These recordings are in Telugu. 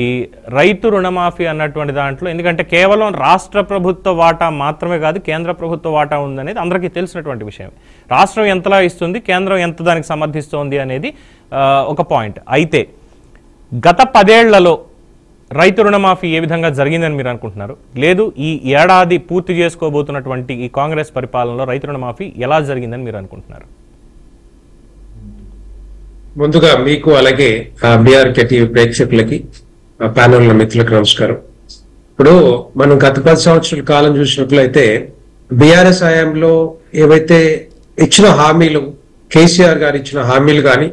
ఈ రైతు రుణమాఫీ అన్నటువంటి దాంట్లో ఎందుకంటే కేవలం రాష్ట్ర ప్రభుత్వ వాటా మాత్రమే కాదు కేంద్ర ప్రభుత్వ వాటా ఉందనేది అందరికీ తెలిసినటువంటి విషయం. రాష్ట్రం ఎంతలా ఇస్తుంది, కేంద్రం ఎంత దానికి సమర్థిస్తోంది అనేది ఒక పాయింట్. అయితే గత 10 ఏళ్లలో రైతు రుణమాఫీ ఏ విధంగా జరిగిందని మీరు అనుకుంటున్నారు? లేదు ఈ ఏడాది పూర్తి చేసుకోబోతున్నటువంటి ఈ కాంగ్రెస్ పరిపాలనలో రైతు రుణమాఫీ ఎలా జరిగిందని మీరు అనుకుంటున్నారు? ముందుగా మీకు అలాగే బీఆర్కే టీవీ ప్రేక్షకులకి ప్యానెల్ మిత్రులకు నమస్కారం. ఇప్పుడు మనం గత 10 సంవత్సరాల కాలం చూసినట్లయితే బీఆర్ఎస్ హయాంలో ఏవైతే ఇచ్చిన హామీలు, కేసీఆర్ గారు ఇచ్చిన హామీలు కానీ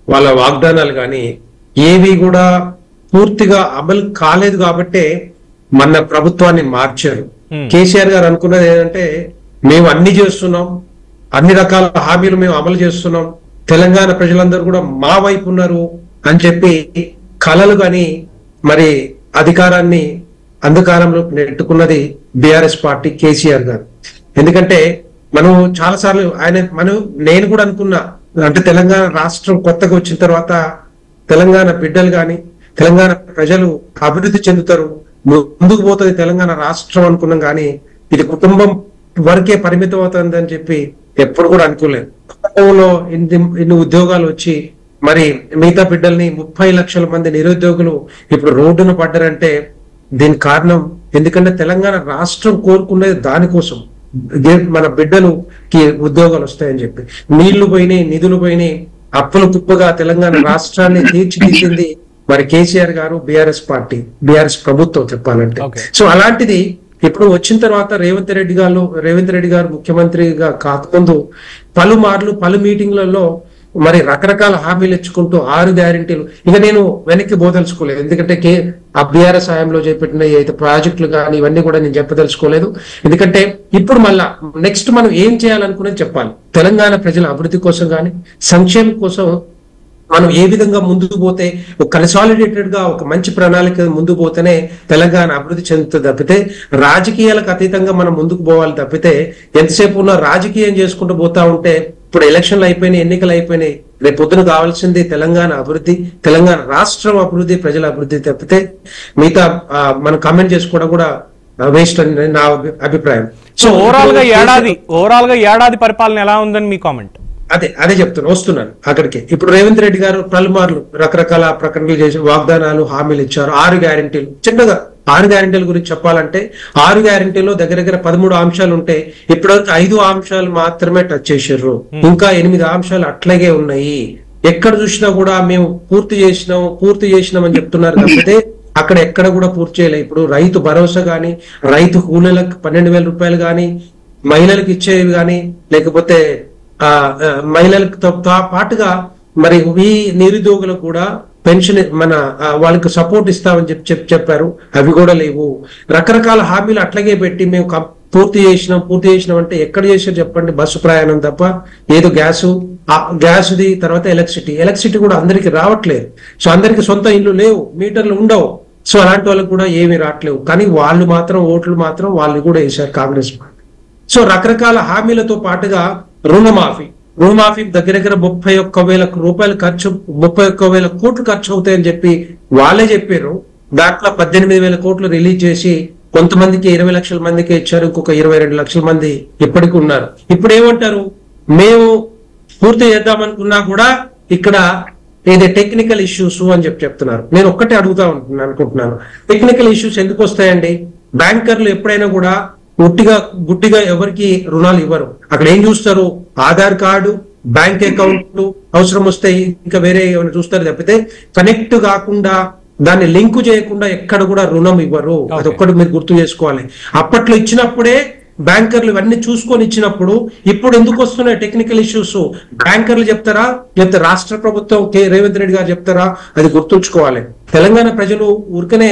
వాళ్ళ వాగ్దానాలు కానీ ఏవి కూడా పూర్తిగా అమలు కాలేదు కాబట్టే మన ప్రభుత్వాన్ని మార్చారు. కేసీఆర్ గారు అనుకున్నది ఏంటంటే మేము అన్ని చేస్తున్నాం, అన్ని రకాల హామీలు మేము అమలు చేస్తున్నాం, తెలంగాణ ప్రజలందరూ కూడా మా వైపు ఉన్నారు అని చెప్పి కలలు కానీ మరి అధికారాన్ని అంధకారంలో నెట్టుకున్నది బీఆర్ఎస్ పార్టీ, కేసీఆర్ గారు. ఎందుకంటే మనం చాలా సార్లు నేను కూడా అనుకున్నా, అంటే తెలంగాణ రాష్ట్రం కొత్తగా వచ్చిన తర్వాత తెలంగాణ బిడ్డలు కానీ తెలంగాణ ప్రజలు అభివృద్ధి చెందుతారు, ముందుకు పోతుంది తెలంగాణ రాష్ట్రం అనుకున్నాం. కానీ ఇది కుటుంబం వరకే పరిమితం అవుతుందని చెప్పి ఎప్పుడు కూడా అనుకోలేదు. కుటుంబంలో ఇన్ని ఉద్యోగాలు వచ్చి మరి మిగతా బిడ్డల్ని 30 లక్షల మంది నిరుద్యోగులు ఇప్పుడు రోడ్డున పడ్డారంటే దీనికి కారణం ఎందుకంటే తెలంగాణ రాష్ట్రం కోరుకునేది దానికోసం, మన బిడ్డలుకి ఉద్యోగాలు వస్తాయని చెప్పి. నీళ్లు పోయినాయి, నిధులు పోయినాయి, అప్పుల కుప్పగా తెలంగాణ రాష్ట్రాన్ని తీర్చిదిద్దింది మరి కేసీఆర్ గారు, బీఆర్ఎస్ పార్టీ, బీఆర్ఎస్ ప్రభుత్వం చెప్పాలంటే. సో అలాంటిది ఇప్పుడు వచ్చిన తర్వాత రేవంత్ రెడ్డి గారు ముఖ్యమంత్రిగా కాకముందు పలుమార్లు పలు మీటింగ్లలో మరి రకరకాల హామీలు ఇచ్చుకుంటూ 6 గ్యారెంటీలు, ఇక నేను వెనక్కి పోదలుచుకోలేదు. ఎందుకంటే బీఆర్ఎస్ హయాంలో చేపట్టిన ఏదైతే ప్రాజెక్టులు కానీ ఇవన్నీ కూడా నేను చెప్పదలుచుకోలేదు. ఎందుకంటే ఇప్పుడు మళ్ళా నెక్స్ట్ మనం ఏం చేయాలనుకునేది చెప్పాలి. తెలంగాణ ప్రజల అభివృద్ధి కోసం కానీ సంక్షేమం కోసం మనం ఏ విధంగా ముందుకు పోతే ఒక కన్సాలిడేటెడ్ గా ఒక మంచి ప్రణాళిక ముందుకు పోతేనే తెలంగాణ అభివృద్ధి చెందుతుంది తప్పితే రాజకీయాలకు అతీతంగా మనం ముందుకు పోవాలి తప్పితే ఎంతసేపు ఉన్న రాజకీయం చేసుకుంటూ పోతా ఉంటే ఇప్పుడు ఎలక్షన్లు అయిపోయినాయి, ఎన్నికలు అయిపోయినాయి, రేపు పొద్దున కావాల్సింది తెలంగాణ అభివృద్ధి, తెలంగాణ రాష్ట్రం అభివృద్ధి, ప్రజల అభివృద్ధి తప్పితే మిగతా మనం కామెంట్ చేసుకోవడం కూడా వేస్ట్ అని నా అభిప్రాయం. సో ఓవరాల్ గా ఏడాది పరిపాలన ఎలా ఉందని మీ కామెంట్? అదే వస్తున్నాను అక్కడికి. ఇప్పుడు రేవంత్ రెడ్డి గారు పలుమార్లు రకరకాల ప్రకటనలు చేసి వాగ్దానాలు, హామీలు ఇచ్చారు. 6 గ్యారెంటీలు, చిన్నగా 6 గ్యారెంటీల గురించి చెప్పాలంటే 6 గ్యారెంటీలో దగ్గర 13 అంశాలు ఉంటే ఇప్పటివరకు 5 అంశాలు మాత్రమే టచ్ చేశారు. ఇంకా 8 అంశాలు అట్లాగే ఉన్నాయి. ఎక్కడ చూసినా కూడా మేము పూర్తి చేసినాం అని చెప్తున్నారు తప్పితే అక్కడ ఎక్కడ కూడా పూర్తి చేయలేదు. ఇప్పుడు రైతు భరోసా గాని, రైతు కూలీలకు 12,000 రూపాయలు గాని, మహిళలకు ఇచ్చేవి గాని, లేకపోతే మహిళలతో పాటుగా మరి ఈ నిరుద్యోగులకు కూడా పెన్షన్ మన వాళ్ళకి సపోర్ట్ ఇస్తామని చెప్పారు, అవి కూడా లేవు. రకరకాల హామీలు అట్లాగే పెట్టి మేము పూర్తి చేసినాం అంటే ఎక్కడ చేసారు చెప్పండి? బస్సు ప్రయాణం తప్ప ఏదో గ్యాస్ది, తర్వాత ఎలక్ట్రిసిటీ కూడా అందరికి రావట్లేదు. సో అందరికి సొంత ఇల్లు లేవు, మీటర్లు ఉండవు. సో అలాంటి వాళ్ళకి కూడా ఏమీ రావట్లేవు. కానీ వాళ్ళు మాత్రం ఓట్లు మాత్రం వాళ్ళు కూడా వేశారు కాంగ్రెస్ పార్టీ. సో రకరకాల హామీలతో పాటుగా రుణమాఫీ దగ్గర 31,000 రూపాయలు ఖర్చు, 31,000 కోట్లు ఖర్చు అవుతాయని చెప్పి వాళ్ళే చెప్పారు. దాంట్లో 18,000 కోట్లు రిలీజ్ చేసి కొంతమందికి 20 లక్షల మందికి ఇచ్చారు, ఇంకొక 22 లక్షల మంది ఇప్పటికి ఉన్నారు. ఇప్పుడు ఏమంటారు? మేము పూర్తి చేద్దామనుకున్నా కూడా ఇక్కడ ఏదో టెక్నికల్ ఇష్యూస్ అని చెప్తున్నారు. నేను ఒక్కటే అడుగుతా అనుకుంటున్నాను, టెక్నికల్ ఇష్యూస్ ఎందుకు వస్తాయండి? బ్యాంకర్లు ఎప్పుడైనా కూడా గుట్టిగా ఎవరికి రుణాలు ఇవ్వరు. అక్కడ ఏం చూస్తారు? ఆధార్ కార్డు, బ్యాంక్ అకౌంట్, అవసరం వస్తే ఇంకా వేరే ఏమైనా చూస్తారు తప్పితే కనెక్ట్ కాకుండా, దాన్ని లింక్ చేయకుండా ఎక్కడ కూడా రుణం ఇవ్వరు. అదొక్కటి మీరు గుర్తు చేసుకోవాలి. అప్పట్లో ఇచ్చినప్పుడే బ్యాంకర్లు ఇవన్నీ చూసుకొని ఇచ్చినప్పుడు ఇప్పుడు ఎందుకు వస్తున్నాయి టెక్నికల్ ఇష్యూస్? బ్యాంకర్లు చెప్తారా, లేకపోతే రాష్ట్ర ప్రభుత్వం రేవంత్ రెడ్డి గారు చెప్తారా? అది గుర్తుంచుకోవాలి. తెలంగాణ ప్రజలు ఊరికనే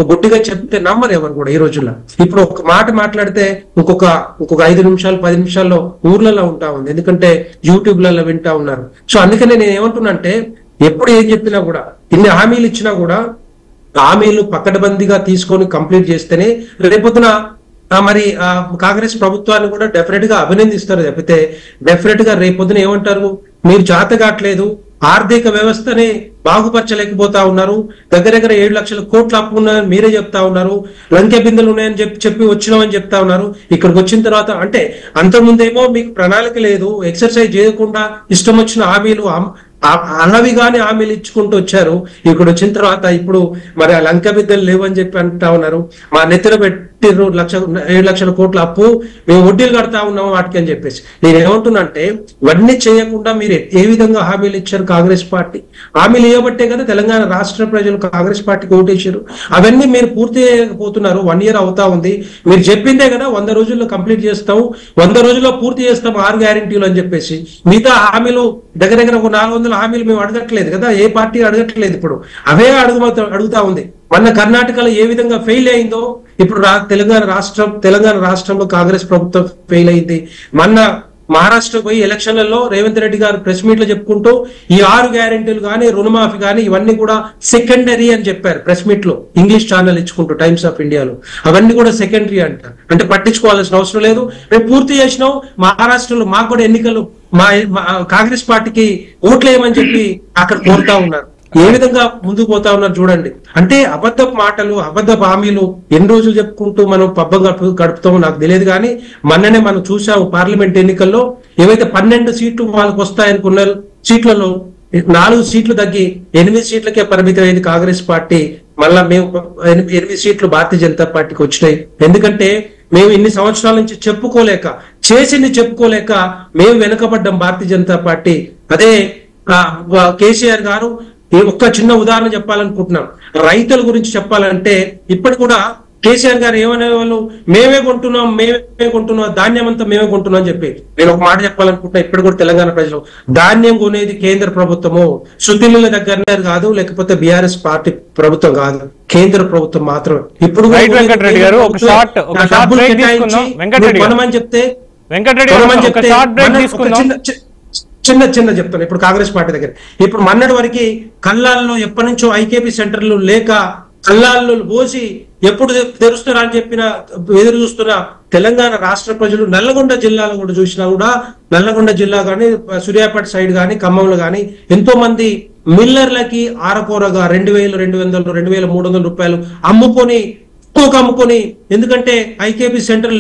గట్టిగా చెప్తే నమ్మరు ఎవరు కూడా ఈ రోజుల్లో. ఇప్పుడు ఒక మాట మాట్లాడితే ఇంకొక 5 నిమిషాలు 10 నిమిషాల్లో ఊర్లలో ఉంటా ఉంది, ఎందుకంటే యూట్యూబ్లలో వింటా ఉన్నారు. సో అందుకనే నేను ఏమంటున్నా అంటే ఎప్పుడు ఏం చెప్పినా కూడా, ఇన్ని హామీలు ఇచ్చినా కూడా హామీలు పకడ్బందీగా తీసుకొని కంప్లీట్ చేస్తేనే రేపొద్దున మరి కాంగ్రెస్ ప్రభుత్వాన్ని కూడా డెఫినెట్ గా అభినందిస్తారు తప్పితే డెఫినెట్ గా రేపొద్దున ఏమంటారు? మీరు చేతగాట్లేదు, ఆర్థిక వ్యవస్థని బాగుపరచలేకపోతా ఉన్నారు, దగ్గర దగ్గర 7 లక్షల కోట్ల అప్పు ఉన్నాయని మీరే చెప్తా ఉన్నారు, లంకె బిందెలు ఉన్నాయని చెప్పి వచ్చినామని చెప్తా ఉన్నారు. ఇక్కడికి వచ్చిన తర్వాత అంటే అంతకుముందేమో మీకు ప్రణాళిక లేదు, ఎక్సర్సైజ్ చేయకుండా ఇష్టం వచ్చిన హామీలు అలవిగానే హామీలు ఇచ్చుకుంటూ వచ్చారు. ఇక్కడ వచ్చిన తర్వాత ఇప్పుడు మరి ఆ లంక బిద్దలు లేవని చెప్పి అంటా ఉన్నారు. మా నెత్తిన పెట్టిర్రు 7 లక్షల కోట్ల అప్పు, మేము వడ్డీలు కడతా ఉన్నాము వాటికి అని చెప్పేసి. నేను ఏమంటున్నా అంటే ఇవన్నీ చేయకుండా మీరు ఏ విధంగా హామీలు ఇచ్చారు కాంగ్రెస్ పార్టీ? హామీలు ఇవ్వబట్టే కదా తెలంగాణ రాష్ట్ర ప్రజలు కాంగ్రెస్ పార్టీకి ఓటేశారు. అవన్నీ మీరు పూర్తి చేయకపోతున్నారు. 1 year అవుతా ఉంది. మీరు చెప్పిందే కదా 100 రోజుల్లో కంప్లీట్ చేస్తాము, 100 రోజుల్లో పూర్తి చేస్తాము 6 గ్యారెంటీలు అని చెప్పేసి. మిగతా హామీలు దగ్గర దగ్గర ఒక 400 హామీలు మేము అడగట్లేదు కదా, ఏ పార్టీ అడగట్లేదు. ఇప్పుడు అవే అడుగుతా ఉంది. మొన్న కర్ణాటకలో ఏ విధంగా ఫెయిల్ అయిందో ఇప్పుడు తెలంగాణ రాష్ట్రంలో కాంగ్రెస్ ప్రభుత్వం ఫెయిల్ అయింది. మొన్న మహారాష్ట్ర పోయి ఎలక్షన్లలో రేవంత్ రెడ్డి గారు ప్రెస్ మీట్ లో చెప్పుకుంటూ ఈ 6 గ్యారెంటీలు కానీ రుణమాఫీ కానీ ఇవన్నీ కూడా సెకండరీ అని చెప్పారు ప్రెస్ మీట్ లో. ఇంగ్లీష్ ఛానల్ ఇచ్చుకుంటూ టైమ్స్ ఆఫ్ ఇండియాలో అవన్నీ కూడా సెకండరీ అంట. అంటే పట్టించుకోవాల్సిన అవసరం లేదు, మేము పూర్తి చేసినాం. మహారాష్ట్రలో మాకు కూడా ఎన్నికలు మా కాంగ్రెస్ పార్టీకి ఓట్లు వేయమని చెప్పి అక్కడ కోరుతా ఉన్నారు. ఏ విధంగా ముందుకు పోతా ఉన్నారు చూడండి. అంటే అబద్ధపు మాటలు, అబద్ధపు హామీలు ఎన్ని రోజులు చెప్పుకుంటూ మనం పబ్బం గడుపుతామో నాకు తెలియదు. కానీ మొన్ననే మనం చూసాము పార్లమెంట్ ఎన్నికల్లో ఏవైతే 12 సీట్లు వాళ్ళకి వస్తాయనుకున్న సీట్లలో 4 సీట్లు తగ్గి 8 సీట్లకే పరిమితమైంది కాంగ్రెస్ పార్టీ. మళ్ళా మేము 8 సీట్లు భారతీయ జనతా పార్టీకి వచ్చినాయి. ఎందుకంటే మేము ఇన్ని సంవత్సరాల నుంచి చెప్పుకోలేక, చేసింది చెప్పుకోలేక మేము వెనుకబడ్డాం భారతీయ జనతా పార్టీ. అదే కేసీఆర్ గారు ఒక్క చిన్న ఉదాహరణ చెప్పాలనుకుంటున్నాం. రైతుల గురించి చెప్పాలంటే ఇప్పటి కూడా కేసీఆర్ గారు ఏమనే వాళ్ళు, మేమే కొంటున్నాం ధాన్యం అంతా మేమే కొంటున్నాం అని చెప్పి. నేను ఒక మాట చెప్పాలనుకుంటున్నా, ఇప్పుడు కూడా తెలంగాణ ప్రజలు ధాన్యం కొనేది కేంద్ర ప్రభుత్వము, సుతిల దగ్గర కాదు, లేకపోతే బీఆర్ఎస్ పార్టీ ప్రభుత్వం కాదు, కేంద్ర ప్రభుత్వం మాత్రమే. ఇప్పుడు కొనమని చెప్తే చిన్న చెప్తాను. ఇప్పుడు కాంగ్రెస్ పార్టీ దగ్గర ఇప్పుడు మొన్నటి వరకు కల్లాల్లో ఎప్పటి నుంచో ఐకేపీ సెంటర్లు లేక కల్లాల్లో పోసి ఎప్పుడు తెరుస్తారా అని చెప్పిన ఎదురు చూస్తున్న తెలంగాణ రాష్ట్ర ప్రజలు నల్లగొండ జిల్లాలో కూడా చూసినా కూడా, నల్లగొండ జిల్లా కానీ సూర్యాపేట సైడ్ కానీ ఖమ్మంలో కానీ ఎంతో మంది మిల్లర్లకి ఆరకూరగా 2,000, 200, 2,300 రూపాయలు అమ్ముకొని ఎందుకంటే ఐకేపీ సెంటర్